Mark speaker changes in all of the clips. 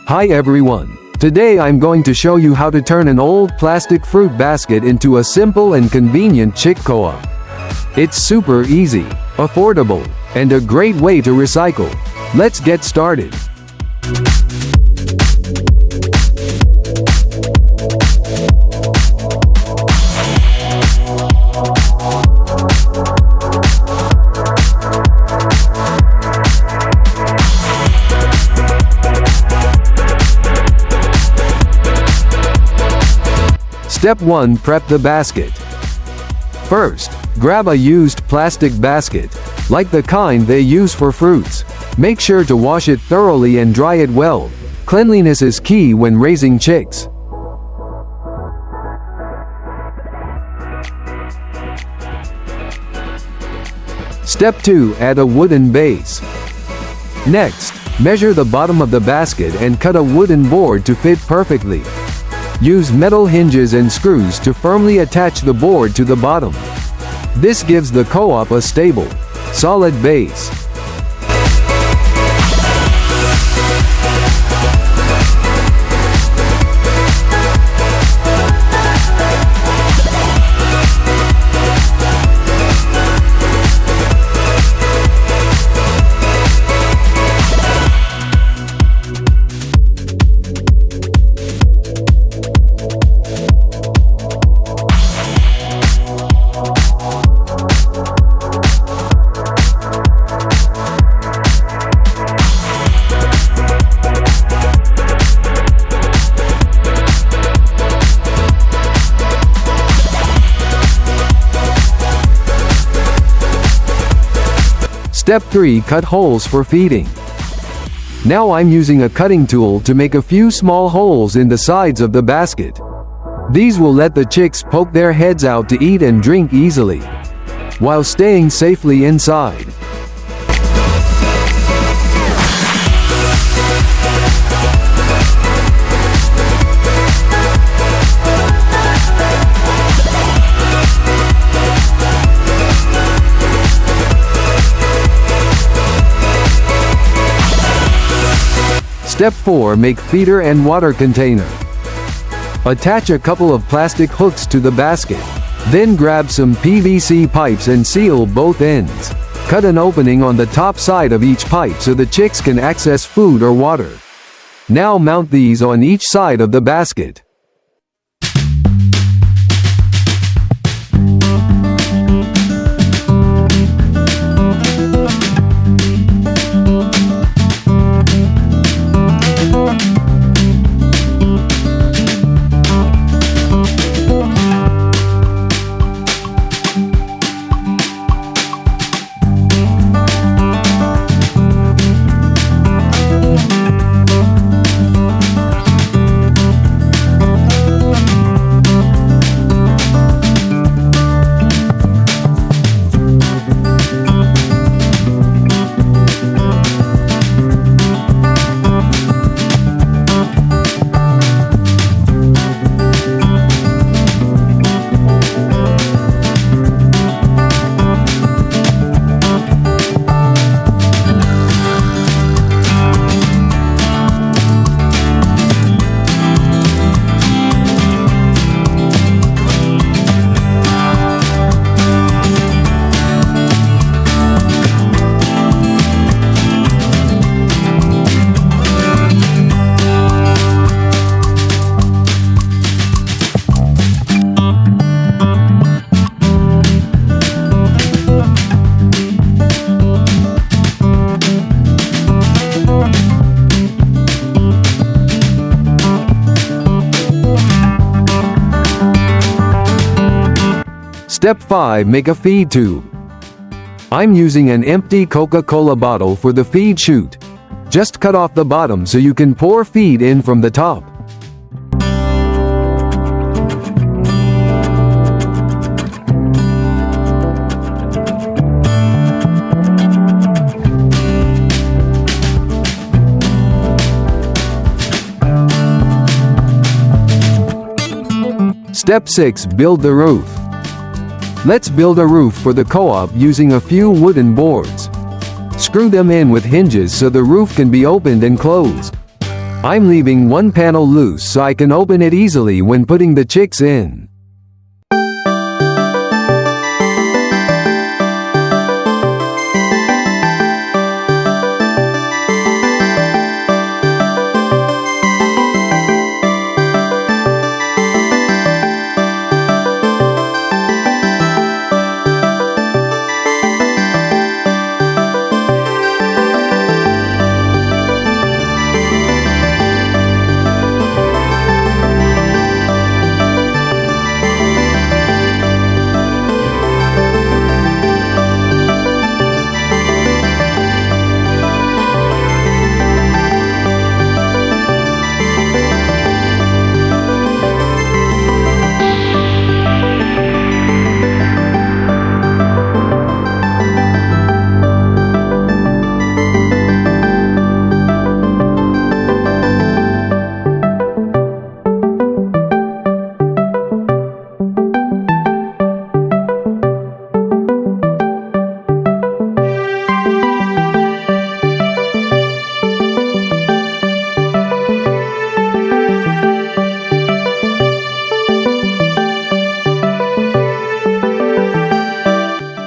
Speaker 1: Hi everyone. Today I'm going to show you how to turn an old plastic fruit basket into a simple and convenient chick co-op. It's super easy, affordable, and a great way to recycle. Let's get started. Step 1. Prep the basket. First, grab a used plastic basket, like the kind they use for fruits. Make sure to wash it thoroughly and dry it well. Cleanliness is key when raising chicks. Step 2. Add a wooden base. Next, measure the bottom of the basket and cut a wooden board to fit perfectly. Use metal hinges and screws to firmly attach the board to the bottom. This gives the co-op a stable, solid base. Step 3. Cut holes for feeding. Now I'm using a cutting tool to make a few small holes in the sides of the basket. These will let the chicks poke their heads out to eat and drink easily, while staying safely inside. Step 4. Make feeder and water container. Attach a couple of plastic hooks to the basket. Then grab some PVC pipes and seal both ends. Cut an opening on the top side of each pipe so the chicks can access food or water. Now mount these on each side of the basket. Step 5. Make a feed tube. I'm using an empty Coca-Cola bottle for the feed chute. Just cut off the bottom so you can pour feed in from the top. Step 6. Build the roof. Let's build a roof for the co-op using a few wooden boards. Screw them in with hinges so the roof can be opened and closed. I'm leaving one panel loose so I can open it easily when putting the chicks in.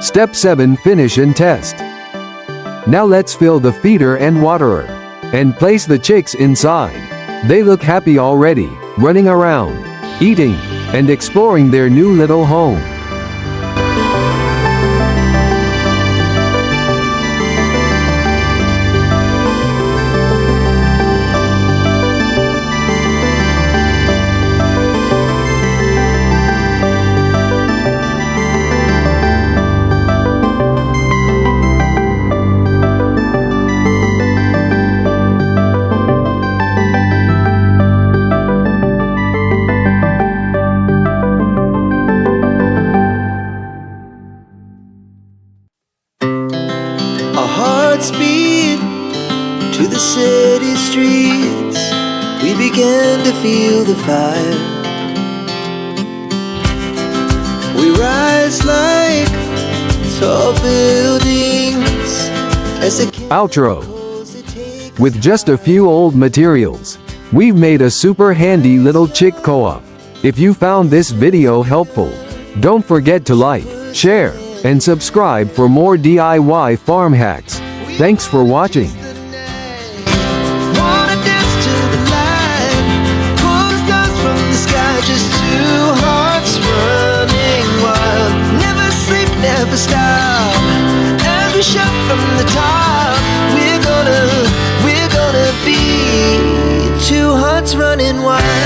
Speaker 1: Step 7. Finish and test. Now let's fill the feeder and waterer, and place the chicks inside. They look happy already, running around, eating, and exploring their new little home.
Speaker 2: Speed to the city streets, we began to feel the fire. We rise like tall buildings as the
Speaker 1: outro. With just a few old materials, we've made a super handy little chick co-op. If you found this video helpful, don't forget to like, share, and subscribe for more DIY farm hacks. Thanks for watching.
Speaker 2: Wanna dance to the light, pull the stars from the sky, just two hearts running wild. Never sleep, never stop, as we shout from the top. We're gonna be two hearts running wild.